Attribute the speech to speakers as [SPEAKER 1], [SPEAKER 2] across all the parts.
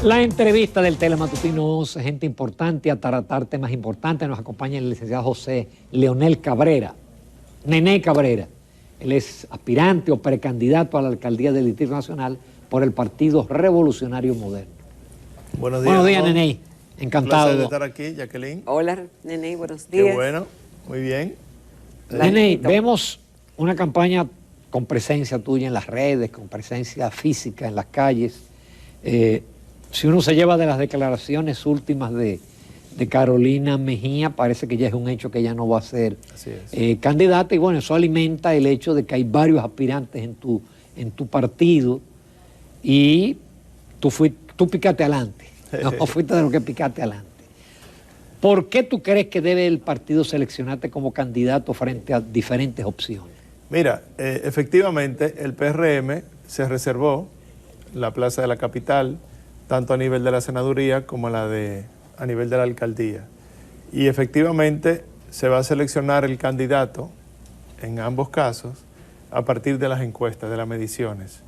[SPEAKER 1] La entrevista del Telematutino 11, gente importante, a tratar temas importantes. Nos acompaña el licenciado José Leonel Cabrera, Nené Cabrera. Él es aspirante o precandidato a la alcaldía del Distrito Nacional por el Partido Revolucionario Moderno.
[SPEAKER 2] Buenos días.
[SPEAKER 1] Buenos días, Nené. Encantado.
[SPEAKER 2] Un placer de estar aquí, Jacqueline.
[SPEAKER 3] Hola, Nené, buenos días.
[SPEAKER 2] Qué bueno, muy bien.
[SPEAKER 1] Nené, vemos una campaña con presencia tuya en las redes, con presencia física en las calles. Si uno se lleva de las declaraciones últimas de Carolina Mejía, parece que ya es un hecho que ella no va a ser candidata, y bueno, eso alimenta el hecho de que hay varios aspirantes en tu partido y tú picaste adelante, no fuiste de lo que picaste adelante. ¿Por qué tú crees que debe el partido seleccionarte como candidato frente a diferentes opciones?
[SPEAKER 2] Mira, efectivamente el PRM se reservó la plaza de la capital, tanto a nivel de la senaduría como a nivel de la alcaldía. Y efectivamente se va a seleccionar el candidato en ambos casos a partir de las encuestas, de las mediciones.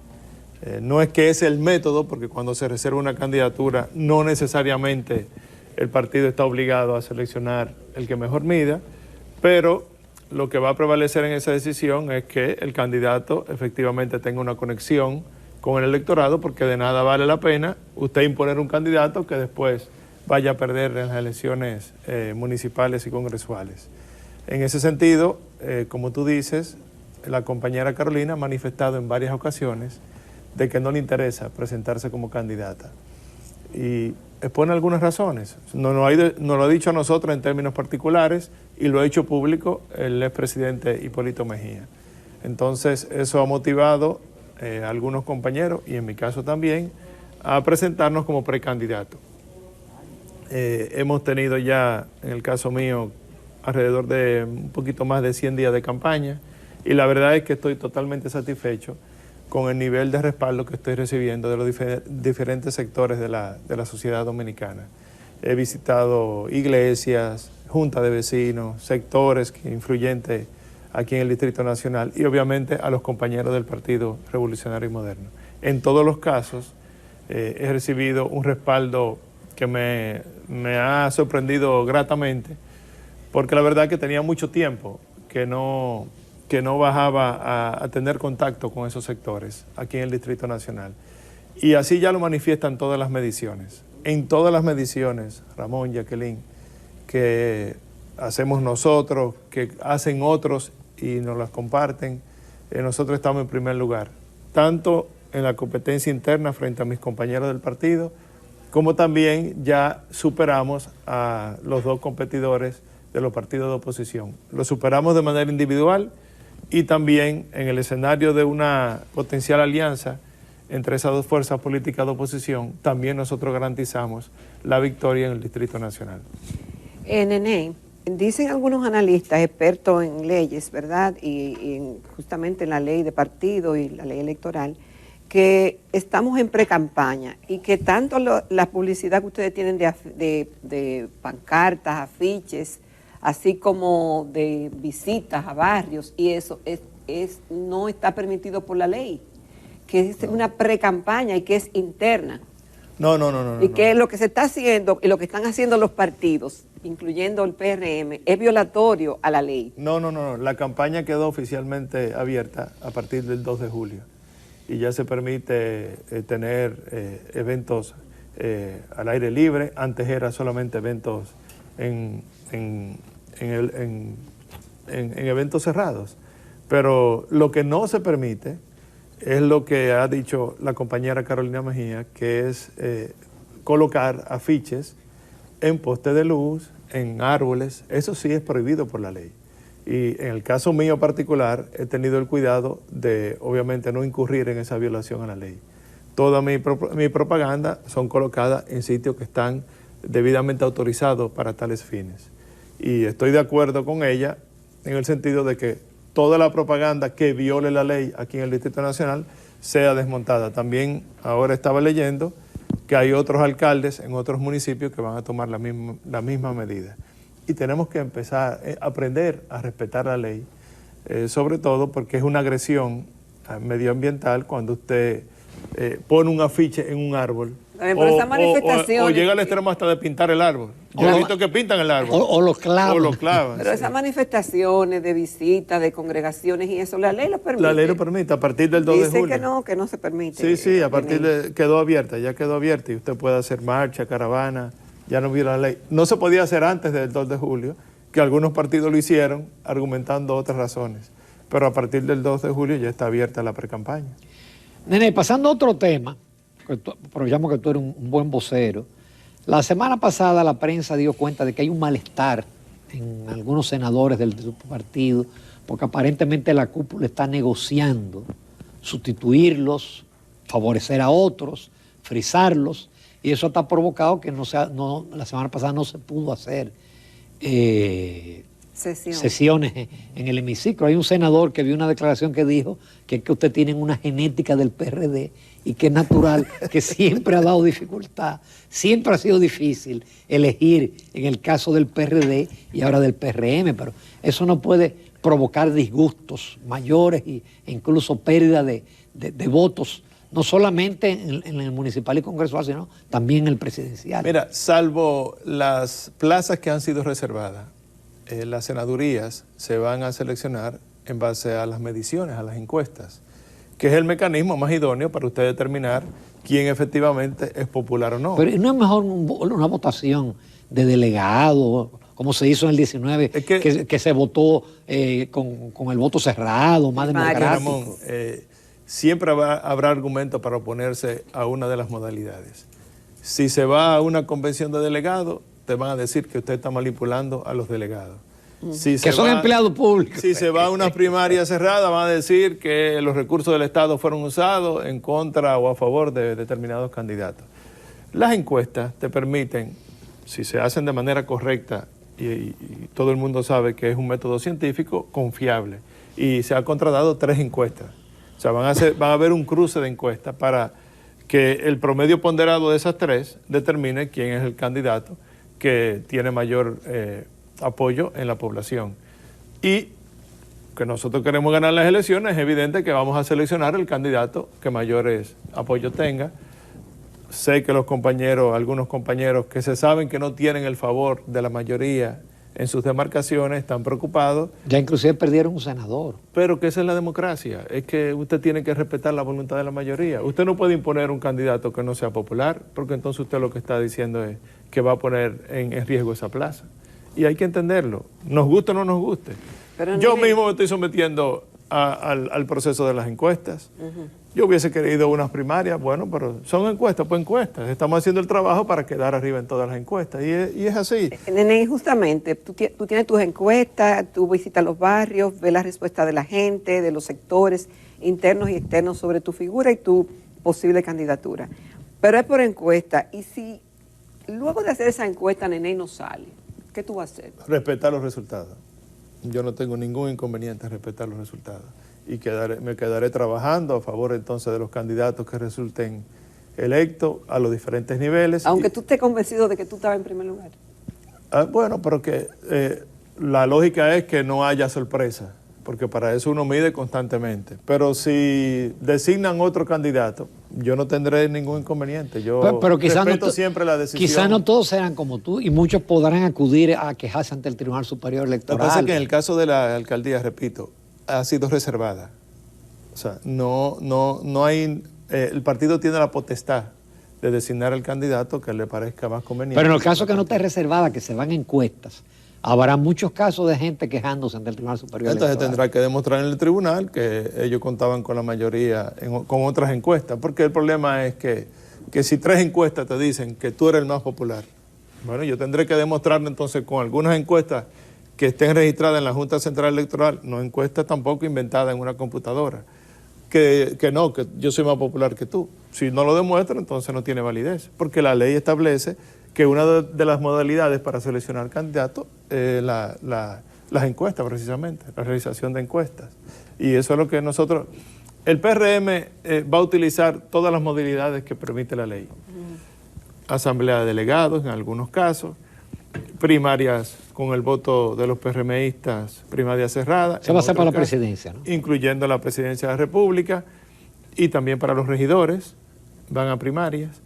[SPEAKER 2] No es que es el método, porque cuando se reserva una candidatura no necesariamente el partido está obligado a seleccionar el que mejor mida, pero lo que va a prevalecer en esa decisión es que el candidato efectivamente tenga una conexión con el electorado, porque de nada vale la pena usted imponer un candidato que después vaya a perder en las elecciones municipales y congresuales. En ese sentido, como tú dices, la compañera Carolina ha manifestado en varias ocasiones de que no le interesa presentarse como candidata. Y expone algunas razones. Nos lo ha dicho a nosotros en términos particulares y lo ha hecho público el expresidente Hipólito Mejía. Entonces, eso ha motivado a algunos compañeros, y en mi caso también, a presentarnos como precandidato. Hemos tenido ya, en el caso mío, alrededor de un poquito más de 100 días de campaña, y la verdad es que estoy totalmente satisfecho con el nivel de respaldo que estoy recibiendo de los diferentes sectores de la sociedad dominicana. He visitado iglesias, juntas de vecinos, sectores influyentes aquí en el Distrito Nacional y obviamente a los compañeros del Partido Revolucionario Moderno. En todos los casos he recibido un respaldo que me ha sorprendido gratamente, porque la verdad que tenía mucho tiempo que no bajaba a tener contacto con esos sectores aquí en el Distrito Nacional. Y así ya lo manifiestan todas las mediciones. En todas las mediciones, Ramón, Jacqueline, que hacemos nosotros, que hacen otros y nos las comparten, nosotros estamos en primer lugar, tanto en la competencia interna frente a mis compañeros del partido, como también ya superamos a los dos competidores de los partidos de oposición. Los superamos de manera individual y también en el escenario de una potencial alianza entre esas dos fuerzas políticas de oposición, también nosotros garantizamos la victoria en el Distrito Nacional.
[SPEAKER 3] Nené, dicen algunos analistas, expertos en leyes, ¿verdad? Y justamente en la ley de partido y la ley electoral, que estamos en pre-campaña y que tanto la publicidad que ustedes tienen de pancartas, afiches, así como de visitas a barrios, y eso no está permitido por la ley, que es una pre-campaña y que es interna.
[SPEAKER 2] No.
[SPEAKER 3] Y que lo que se está haciendo y lo que están haciendo los partidos, incluyendo el PRM, es violatorio a la ley.
[SPEAKER 2] No. La campaña quedó oficialmente abierta a partir del 2 de julio y ya se permite tener eventos al aire libre. Antes era solamente eventos en eventos cerrados. Pero lo que no se permite es lo que ha dicho la compañera Carolina Mejía, que es colocar afiches en postes de luz, en árboles. Eso sí es prohibido por la ley. Y en el caso mío particular, he tenido el cuidado de, obviamente, no incurrir en esa violación a la ley. Toda mi propaganda son colocadas en sitios que están debidamente autorizados para tales fines. Y estoy de acuerdo con ella en el sentido de que toda la propaganda que viole la ley aquí en el Distrito Nacional sea desmontada. También ahora estaba leyendo que hay otros alcaldes en otros municipios que van a tomar la misma medida. Y tenemos que empezar a aprender a respetar la ley, sobre todo porque es una agresión medioambiental cuando usted pone un afiche en un árbol.
[SPEAKER 3] Pero esas manifestaciones...
[SPEAKER 2] o llega al extremo hasta de pintar el árbol. Yo he visto que pintan el árbol.
[SPEAKER 1] O lo clavan.
[SPEAKER 2] O lo clavan.
[SPEAKER 3] Pero esas manifestaciones de visitas, de congregaciones y eso, la ley lo permite.
[SPEAKER 2] La ley lo permite, a partir del 2 de julio.
[SPEAKER 3] Dicen que no se permite.
[SPEAKER 2] Sí, a partir de... quedó abierta y usted puede hacer marcha, caravana, ya no viola la ley. No se podía hacer antes del 2 de julio, que algunos partidos lo hicieron argumentando otras razones. Pero a partir del 2 de julio ya está abierta la precampaña.
[SPEAKER 1] Nene, pasando a otro tema, aprovechamos que tú eres un buen vocero. La semana pasada la prensa dio cuenta de que hay un malestar en algunos senadores de su partido, porque aparentemente la cúpula está negociando sustituirlos, favorecer a otros, frisarlos, y eso está provocado que la semana pasada no se pudo hacer sesiones en el hemiciclo. Hay un senador que vio una declaración que dijo que es que ustedes tienen una genética del PRD y que es natural, que siempre ha dado dificultad, siempre ha sido difícil elegir en el caso del PRD y ahora del PRM, pero eso no puede provocar disgustos mayores e incluso pérdida de votos, no solamente en el municipal y congresual, sino también en el presidencial.
[SPEAKER 2] Mira, salvo las plazas que han sido reservadas, las senadurías se van a seleccionar en base a las mediciones, a las encuestas, que es el mecanismo más idóneo para usted determinar quién efectivamente es popular o no.
[SPEAKER 1] Pero ¿no es mejor una votación de delegado, como se hizo en el 19, que se votó con el voto cerrado, más democrático?
[SPEAKER 2] Ramón, siempre habrá argumentos para oponerse a una de las modalidades. Si se va a una convención de delegados, te van a decir que usted está manipulando a los delegados.
[SPEAKER 1] Que son empleados públicos.
[SPEAKER 2] Si se va a una primaria cerrada, van a decir que los recursos del Estado fueron usados en contra o a favor de determinados candidatos. Las encuestas te permiten, si se hacen de manera correcta, y todo el mundo sabe que es un método científico confiable, y se ha contratado 3 encuestas. O sea, van a haber un cruce de encuestas para que el promedio ponderado de esas 3 determine quién es el candidato que tiene mayor apoyo en la población. Y que nosotros queremos ganar las elecciones, es evidente que vamos a seleccionar el candidato que mayores apoyos tenga. Sé que algunos compañeros que se saben que no tienen el favor de la mayoría en sus demarcaciones están preocupados.
[SPEAKER 1] Ya inclusive perdieron un senador.
[SPEAKER 2] Pero que esa es la democracia, es que usted tiene que respetar la voluntad de la mayoría. Usted no puede imponer un candidato que no sea popular, porque entonces usted lo que está diciendo es que va a poner en riesgo esa plaza. Y hay que entenderlo, nos guste o no nos guste. Pero yo mismo me estoy sometiendo al proceso de las encuestas. Yo hubiese querido unas primarias, bueno, pero son encuestas, pues encuestas. Estamos haciendo el trabajo para quedar arriba en todas las encuestas, y es así.
[SPEAKER 3] Nene, justamente, tú tienes tus encuestas, tú visitas los barrios, ves la respuesta de la gente, de los sectores internos y externos sobre tu figura y tu posible candidatura. Pero es por encuesta, y si luego de hacer esa encuesta, Nene, no sale, ¿qué tú vas a hacer?
[SPEAKER 2] Respetar los resultados. Yo no tengo ningún inconveniente en respetar los resultados. Y me quedaré trabajando a favor entonces de los candidatos que resulten electos a los diferentes niveles.
[SPEAKER 3] Aunque tú estés convencido de que tú estabas en primer lugar.
[SPEAKER 2] Bueno, pero que la lógica es que no haya sorpresa, porque para eso uno mide constantemente. Pero si designan otro candidato, yo no tendré ningún inconveniente. Yo respeto siempre la decisión.
[SPEAKER 1] Quizás no todos serán como tú y muchos podrán acudir a quejarse ante el Tribunal Superior Electoral.
[SPEAKER 2] Lo que pasa es que en el caso de la alcaldía, repito, ha sido reservada. O sea, no hay... el partido tiene la potestad de designar al candidato que le parezca más conveniente.
[SPEAKER 1] Pero en el caso que no esté reservada, que se van encuestas, habrá muchos casos de gente quejándose ante el Tribunal Superior Electoral.
[SPEAKER 2] Entonces tendrá que demostrar en el tribunal que ellos contaban con la mayoría con otras encuestas, porque el problema es que si 3 encuestas te dicen que tú eres el más popular, bueno, yo tendré que demostrarlo entonces con algunas encuestas que estén registradas en la Junta Central Electoral, no encuestas tampoco inventadas en una computadora, que yo soy más popular que tú. Si no lo demuestro, entonces no tiene validez, porque la ley establece que una de las modalidades para seleccionar candidatos es las encuestas, precisamente, la realización de encuestas. Y eso es lo que nosotros... El PRM va a utilizar todas las modalidades que permite la ley. Asamblea de delegados, en algunos casos, primarias con el voto de los PRMistas, primaria cerrada.
[SPEAKER 1] Se va a hacer para la presidencia, ¿no?
[SPEAKER 2] Incluyendo la presidencia de la República y también para los regidores. van a primarias,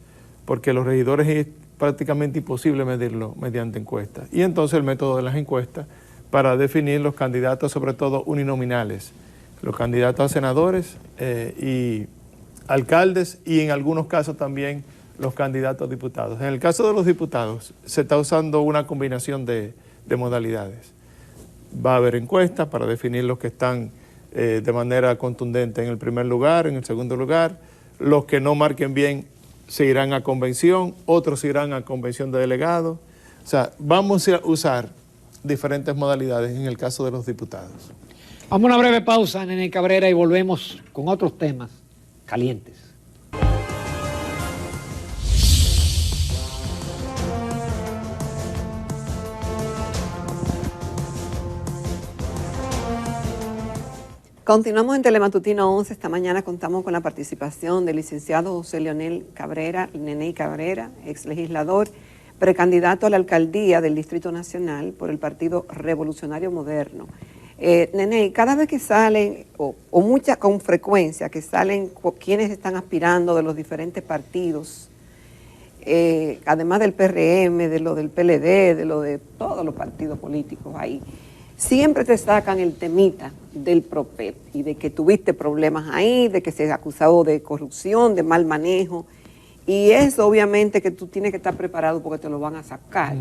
[SPEAKER 2] porque los regidores es prácticamente imposible medirlo mediante encuestas. Y entonces el método de las encuestas para definir los candidatos, sobre todo uninominales, los candidatos a senadores y alcaldes, y en algunos casos también los candidatos a diputados. En el caso de los diputados se está usando una combinación de modalidades. Va a haber encuestas para definir los que están de manera contundente en el primer lugar, en el segundo lugar. Los que no marquen bien se irán a convención, otros se irán a convención de delegados. O sea, vamos a usar diferentes modalidades en el caso de los diputados.
[SPEAKER 1] Vamos a una breve pausa, Nene Cabrera, y volvemos con otros temas calientes.
[SPEAKER 3] Continuamos en Telematutino 11. Esta mañana contamos con la participación del licenciado José Leonel Cabrera, Nene Cabrera, ex legislador, precandidato a la alcaldía del Distrito Nacional por el Partido Revolucionario Moderno. Nene, cada vez que salen, o con frecuencia, que salen quienes están aspirando de los diferentes partidos, además del PRM, de lo del PLD, de lo de todos los partidos políticos ahí, siempre te sacan el temita del PROPET y de que tuviste problemas ahí, de que se ha acusado de corrupción, de mal manejo, y eso obviamente que tú tienes que estar preparado porque te lo van a sacar.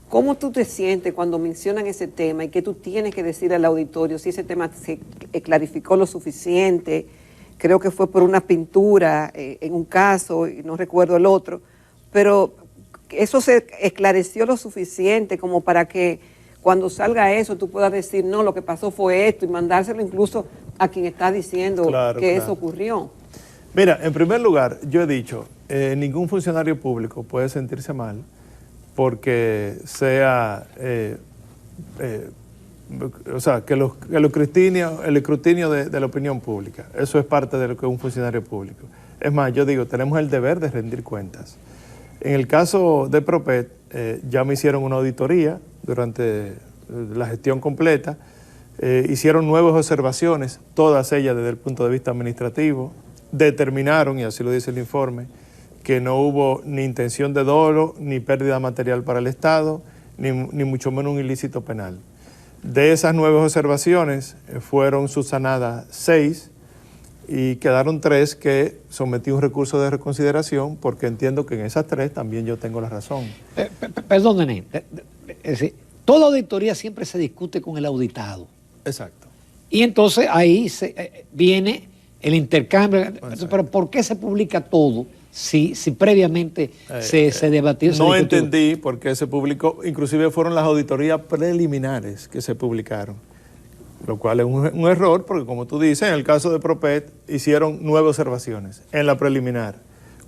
[SPEAKER 3] ¿Cómo tú te sientes cuando mencionan ese tema y qué tú tienes que decir al auditorio si ese tema se clarificó lo suficiente? Creo que fue por una pintura en un caso, y no recuerdo el otro, pero eso se esclareció lo suficiente como para que cuando salga eso tú puedas decir, no, lo que pasó fue esto, y mandárselo incluso a quien está diciendo que eso ocurrió.
[SPEAKER 2] Mira, en primer lugar, yo he dicho, ningún funcionario público puede sentirse mal porque sea, o sea, que el escrutinio de la opinión pública, eso es parte de lo que es un funcionario público. Es más, yo digo, tenemos el deber de rendir cuentas. En el caso de PROPET, ya me hicieron una auditoría durante la gestión completa, hicieron 9 observaciones, todas ellas desde el punto de vista administrativo, determinaron, y así lo dice el informe, que no hubo ni intención de dolo, ni pérdida material para el Estado, ni mucho menos un ilícito penal. De esas 9 observaciones fueron subsanadas 6 y quedaron 3 que sometí un recurso de reconsideración porque entiendo que en esas 3 también yo tengo la razón.
[SPEAKER 1] Perdón, Nene. Es decir, toda auditoría siempre se discute con el auditado.
[SPEAKER 2] Exacto.
[SPEAKER 1] Y entonces ahí viene el intercambio.
[SPEAKER 2] Exacto.
[SPEAKER 1] Pero ¿por qué se publica todo si previamente se debatió?
[SPEAKER 2] No entendí por qué se publicó. Inclusive fueron las auditorías preliminares que se publicaron, lo cual es un error porque, como tú dices, en el caso de PROPET hicieron 9 observaciones en la preliminar.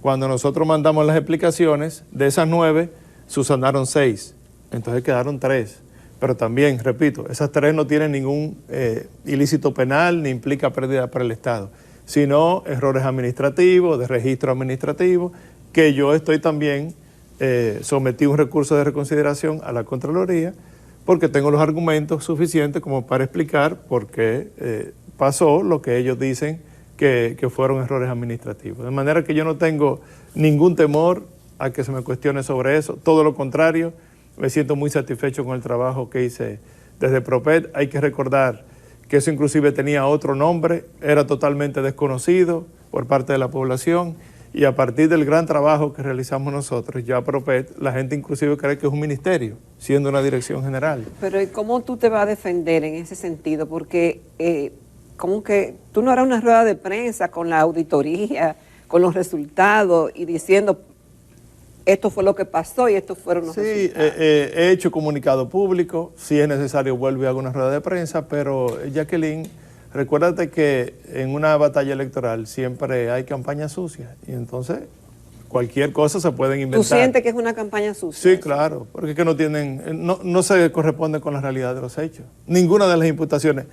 [SPEAKER 2] Cuando nosotros mandamos las explicaciones, de esas 9 subsanaron 6, entonces quedaron 3. Pero también, repito, esas 3 no tienen ningún ilícito penal ni implica pérdida para el Estado, sino errores administrativos, de registro administrativo, que yo estoy también, sometí un recurso de reconsideración a la Contraloría, porque tengo los argumentos suficientes como para explicar por qué pasó lo que ellos dicen que fueron errores administrativos. De manera que yo no tengo ningún temor a que se me cuestione sobre eso, todo lo contrario, me siento muy satisfecho con el trabajo que hice desde PROPET. Hay que recordar que eso inclusive tenía otro nombre, era totalmente desconocido por parte de la población, y a partir del gran trabajo que realizamos nosotros, ya PROPET, la gente inclusive cree que es un ministerio, siendo una dirección general.
[SPEAKER 3] Pero ¿y cómo tú te vas a defender en ese sentido? Porque como que tú no harás una rueda de prensa con la auditoría, con los resultados y diciendo esto fue lo que pasó y estos fueron los resultados.
[SPEAKER 2] Sí, he hecho comunicado público, si es necesario vuelvo y hago una rueda de prensa, pero Jacqueline, recuérdate que en una batalla electoral siempre hay campañas sucias y entonces cualquier cosa se pueden inventar.
[SPEAKER 3] ¿Tú sientes que es una campaña sucia?
[SPEAKER 2] Sí, claro, porque es que no se corresponde con la realidad de los hechos. Ninguna de las imputaciones.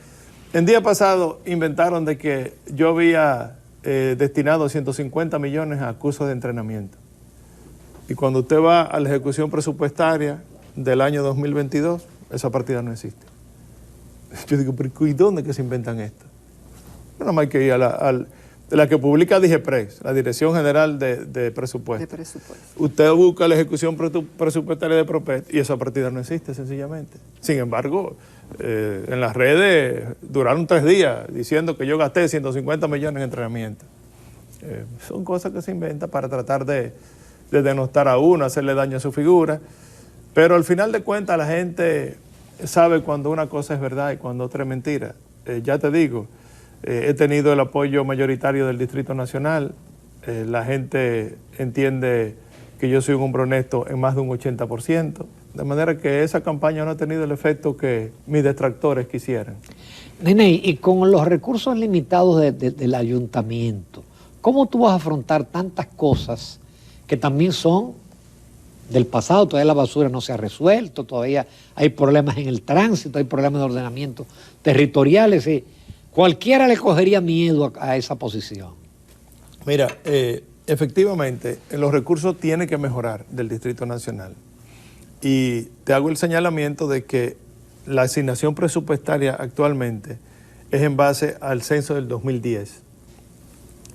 [SPEAKER 2] El día pasado inventaron de que yo había destinado 150 millones a cursos de entrenamiento. Y cuando usted va a la ejecución presupuestaria del año 2022, esa partida no existe. Yo digo, pero ¿y dónde que se inventan esto? Nada más hay que ir la que publica DIGEPRES, la Dirección General de Presupuesto.
[SPEAKER 3] De presupuesto.
[SPEAKER 2] Usted busca la ejecución presupuestaria de PROPET y esa partida no existe sencillamente. Sin embargo, en las redes duraron 3 días diciendo que yo gasté 150 millones en entrenamiento. Son cosas que se inventan para tratar de denostar a uno, hacerle daño a su figura, pero al final de cuentas la gente sabe cuando una cosa es verdad y cuando otra es mentira. Ya te digo, he tenido el apoyo mayoritario del Distrito Nacional, la gente entiende que yo soy un hombre honesto en más de un 80%, de manera que esa campaña no ha tenido el efecto que mis detractores quisieran.
[SPEAKER 1] Nene, y con los recursos limitados del ayuntamiento, ¿cómo tú vas a afrontar tantas cosas que también son del pasado? Todavía la basura no se ha resuelto, todavía hay problemas en el tránsito, hay problemas de ordenamiento territoriales. Cualquiera le cogería miedo a esa posición.
[SPEAKER 2] Mira, efectivamente, los recursos tienen que mejorar del Distrito Nacional. Y te hago el señalamiento de que la asignación presupuestaria actualmente es en base al censo del 2010.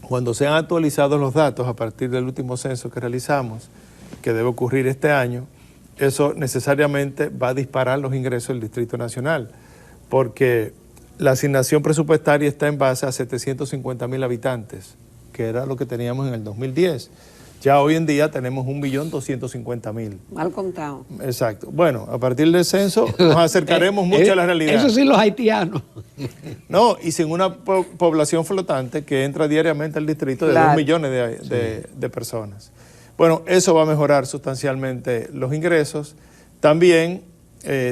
[SPEAKER 2] Cuando sean actualizados los datos a partir del último censo que realizamos, que debe ocurrir este año, eso necesariamente va a disparar los ingresos del Distrito Nacional, porque la asignación presupuestaria está en base a 750.000 habitantes, que era lo que teníamos en el 2010. Ya hoy en día tenemos 1.250.000.
[SPEAKER 3] Mal contado.
[SPEAKER 2] Exacto. Bueno, a partir del censo nos acercaremos mucho a la realidad.
[SPEAKER 1] Eso sí, los haitianos.
[SPEAKER 2] No, y sin una población flotante que entra diariamente al distrito de 2 millones de personas. Bueno, eso va a mejorar sustancialmente los ingresos. También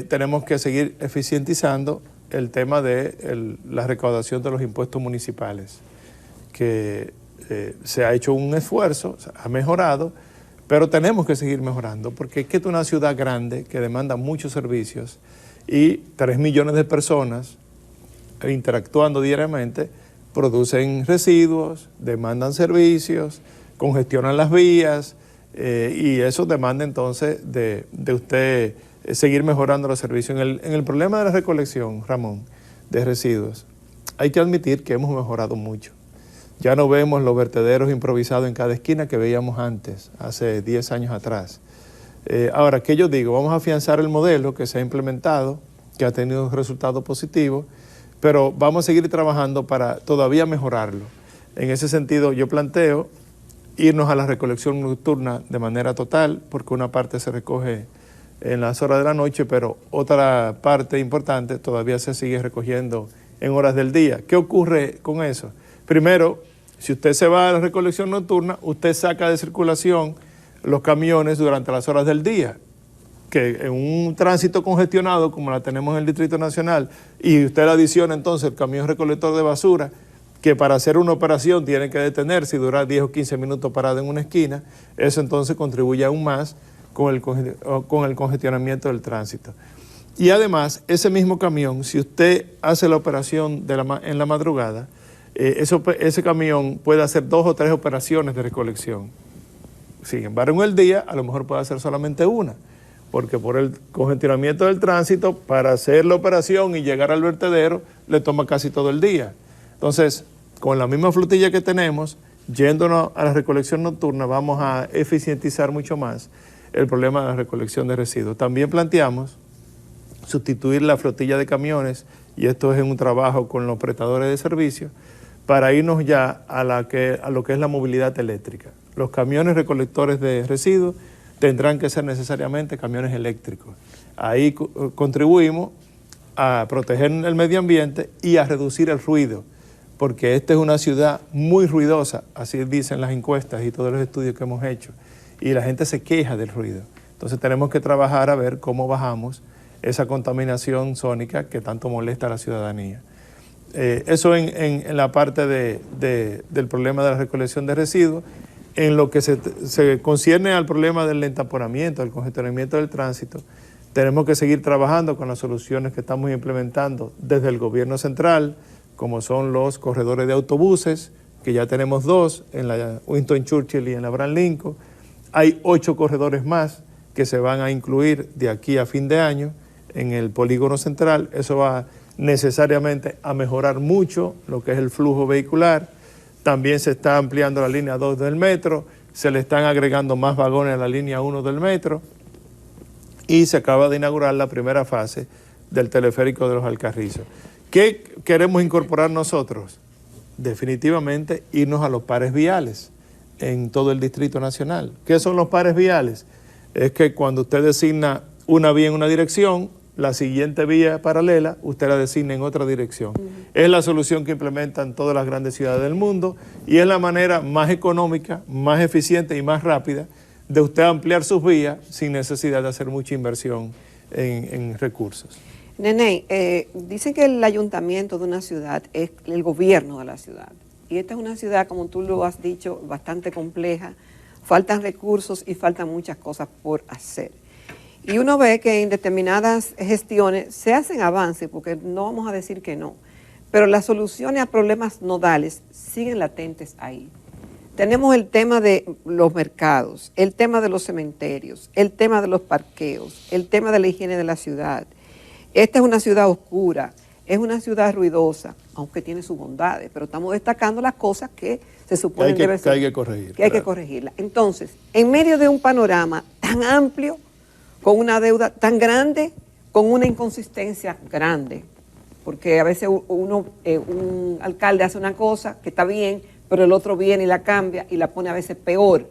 [SPEAKER 2] tenemos que seguir eficientizando el tema de la recaudación de los impuestos municipales, que se ha hecho un esfuerzo, ha mejorado, pero tenemos que seguir mejorando, porque es que es una ciudad grande que demanda muchos servicios y 3 millones de personas interactuando diariamente producen residuos, demandan servicios, congestionan las vías y eso demanda entonces de usted seguir mejorando los servicios. En el problema de la recolección, Ramón, de residuos, hay que admitir que hemos mejorado mucho. Ya no vemos los vertederos improvisados en cada esquina que veíamos antes, hace 10 años atrás. Ahora, ¿qué yo digo? Vamos a afianzar el modelo que se ha implementado, que ha tenido resultados positivos, pero vamos a seguir trabajando para todavía mejorarlo. En ese sentido, yo planteo irnos a la recolección nocturna de manera total, porque una parte se recoge en las horas de la noche, pero otra parte importante todavía se sigue recogiendo en horas del día. ¿Qué ocurre con eso? Primero, si usted se va a la recolección nocturna, usted saca de circulación los camiones durante las horas del día, que en un tránsito congestionado como la tenemos en el Distrito Nacional, y usted le adiciona entonces el camión recolector de basura, que para hacer una operación tiene que detenerse y durar 10 o 15 minutos parado en una esquina, eso entonces contribuye aún más con el congestionamiento del tránsito. Y además, ese mismo camión, si usted hace la operación en la madrugada, ese camión puede hacer 2 o 3 operaciones de recolección. Sin embargo, en el día a lo mejor puede hacer solamente una, porque por el congestionamiento del tránsito, para hacer la operación y llegar al vertedero, le toma casi todo el día. Entonces, con la misma flotilla que tenemos, yéndonos a la recolección nocturna, vamos a eficientizar mucho más el problema de la recolección de residuos. También planteamos sustituir la flotilla de camiones, y esto es en un trabajo con los prestadores de servicios, para irnos ya a lo que es la movilidad eléctrica. Los camiones recolectores de residuos tendrán que ser necesariamente camiones eléctricos. Ahí contribuimos a proteger el medio ambiente y a reducir el ruido, porque esta es una ciudad muy ruidosa, así dicen las encuestas y todos los estudios que hemos hecho, y la gente se queja del ruido. Entonces tenemos que trabajar a ver cómo bajamos esa contaminación sónica que tanto molesta a la ciudadanía. Eso en la parte del problema de la recolección de residuos. En lo que se concierne al problema del entaponamiento, del congestionamiento del tránsito, tenemos que seguir trabajando con las soluciones que estamos implementando desde el gobierno central, como son los corredores de autobuses, que ya tenemos 2 en la Winston Churchill y en la Abraham Lincoln. Hay 8 corredores más que se van a incluir de aquí a fin de año en el polígono central. Eso va necesariamente a mejorar mucho lo que es el flujo vehicular. También se está ampliando la línea 2 del metro, se le están agregando más vagones a la línea 1 del metro y se acaba de inaugurar la primera fase del teleférico de los Alcarrizos. ¿Qué queremos incorporar nosotros? Definitivamente irnos a los pares viales en todo el Distrito Nacional. ¿Qué son los pares viales? Es que cuando usted designa una vía en una dirección, la siguiente vía paralela, usted la designa en otra dirección. Es la solución que implementan todas las grandes ciudades del mundo y es la manera más económica, más eficiente y más rápida de usted ampliar sus vías sin necesidad de hacer mucha inversión en recursos.
[SPEAKER 3] Nene, dicen que el ayuntamiento de una ciudad es el gobierno de la ciudad. Y esta es una ciudad, como tú lo has dicho, bastante compleja. Faltan recursos y faltan muchas cosas por hacer. Y uno ve que en determinadas gestiones se hacen avances, porque no vamos a decir que no, pero las soluciones a problemas nodales siguen latentes ahí. Tenemos el tema de los mercados, el tema de los cementerios, el tema de los parqueos, el tema de la higiene de la ciudad. Esta es una ciudad oscura, es una ciudad ruidosa, aunque tiene sus bondades, pero estamos destacando las cosas que se supone que deben ser.
[SPEAKER 2] Que hay que corregir.
[SPEAKER 3] Que hay que corregirla. Entonces, en medio de un panorama tan amplio, con una deuda tan grande, con una inconsistencia grande, porque a veces un alcalde hace una cosa que está bien, pero el otro viene y la cambia y la pone a veces peor.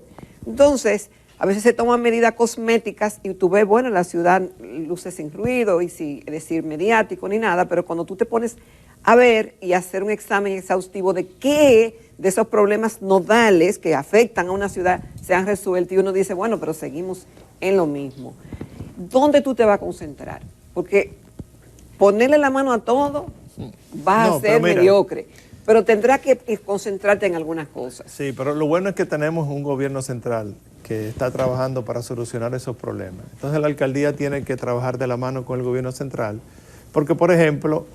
[SPEAKER 3] Entonces, a veces se toman medidas cosméticas y tú ves, bueno, la ciudad luce sin ruido y sin decir mediático ni nada, pero cuando tú te pones a ver y hacer un examen exhaustivo de qué de esos problemas nodales que afectan a una ciudad se han resuelto y uno dice, bueno, pero seguimos en lo mismo. ¿Dónde tú te vas a concentrar? Porque ponerle la mano a todo vas a ser mediocre, pero tendrás que concentrarte en algunas cosas.
[SPEAKER 2] Sí, pero lo bueno es que tenemos un gobierno central que está trabajando para solucionar esos problemas. Entonces la alcaldía tiene que trabajar de la mano con el gobierno central, porque por ejemplo,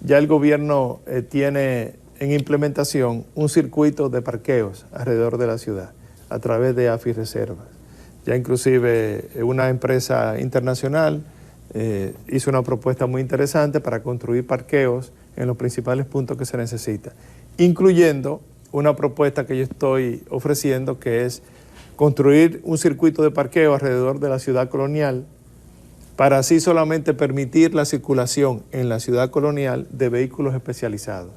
[SPEAKER 2] ya el gobierno tiene en implementación un circuito de parqueos alrededor de la ciudad a través de AFIReservas. Ya inclusive una empresa internacional hizo una propuesta muy interesante para construir parqueos en los principales puntos que se necesitan, incluyendo una propuesta que yo estoy ofreciendo que es construir un circuito de parqueo alrededor de la ciudad colonial para así solamente permitir la circulación en la ciudad colonial de vehículos especializados.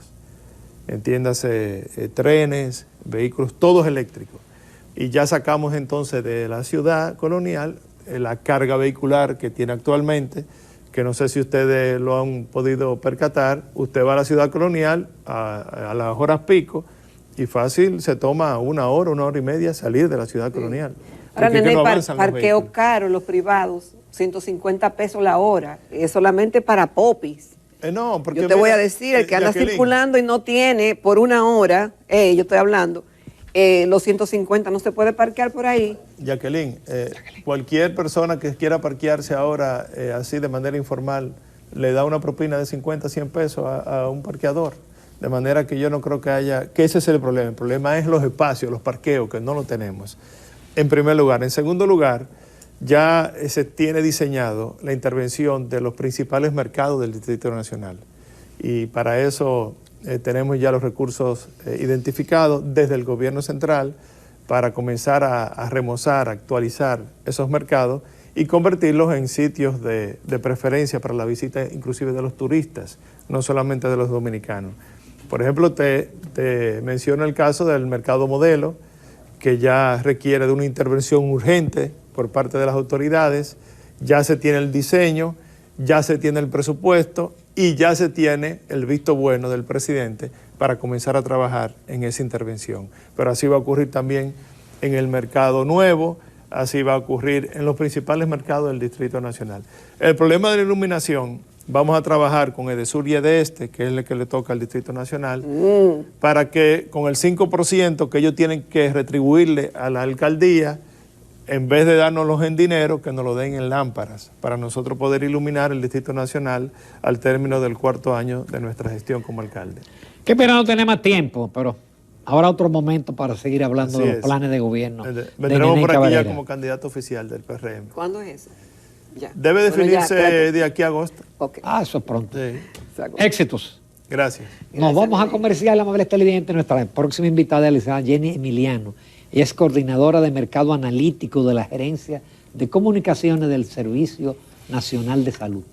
[SPEAKER 2] Entiéndase, trenes, vehículos, todos eléctricos. Y ya sacamos entonces de la ciudad colonial la carga vehicular que tiene actualmente, que no sé si ustedes lo han podido percatar. Usted va a la ciudad colonial a las horas pico y fácil se toma una hora y media salir de la ciudad colonial.
[SPEAKER 3] Ahora, Nene, parqueo caro, los privados, 150 pesos la hora, es solamente para popis.
[SPEAKER 2] No, porque
[SPEAKER 3] yo te voy a decir, el que anda circulando y no tiene por una hora, yo estoy hablando, los 150 no se puede parquear por ahí.
[SPEAKER 2] Jacqueline, cualquier persona que quiera parquearse ahora así de manera informal, le da una propina de 50, 100 pesos a un parqueador. De manera que yo no creo que ese es el problema. El problema es los espacios, los parqueos, que no lo tenemos. En primer lugar. En segundo lugar, ya se tiene diseñado la intervención de los principales mercados del Distrito Nacional. Y para eso tenemos ya los recursos identificados desde el gobierno central para comenzar a remozar, a actualizar esos mercados y convertirlos en sitios de preferencia para la visita inclusive de los turistas, no solamente de los dominicanos. Por ejemplo, te menciono el caso del mercado modelo, que ya requiere de una intervención urgente por parte de las autoridades. Ya se tiene el diseño, ya se tiene el presupuesto y ya se tiene el visto bueno del presidente para comenzar a trabajar en esa intervención. Pero así va a ocurrir también en el mercado nuevo, así va a ocurrir en los principales mercados del Distrito Nacional. El problema de la iluminación, vamos a trabajar con Edesur y Edeste, que es el que le toca al Distrito Nacional, para que con el 5% que ellos tienen que retribuirle a la alcaldía, en vez de dárnoslos en dinero, que nos lo den en lámparas, para nosotros poder iluminar el Distrito Nacional al término del 4º año de nuestra gestión como alcalde.
[SPEAKER 1] Qué pena no tener más tiempo, pero ahora otro momento para seguir hablando de los planes de gobierno.
[SPEAKER 2] Vendremos por aquí ya como candidato oficial del PRM.
[SPEAKER 3] ¿Cuándo es eso? Ya.
[SPEAKER 2] Debe definirse de aquí a agosto.
[SPEAKER 3] Okay.
[SPEAKER 1] Eso es pronto.
[SPEAKER 2] Sí.
[SPEAKER 1] Éxitos.
[SPEAKER 2] Gracias.
[SPEAKER 1] Nos vamos a comercial, amables televidentes. Nuestra próxima invitada es la licenciada Jenny Emiliano. Ella es coordinadora de mercado analítico de la Gerencia de Comunicaciones del Servicio Nacional de Salud.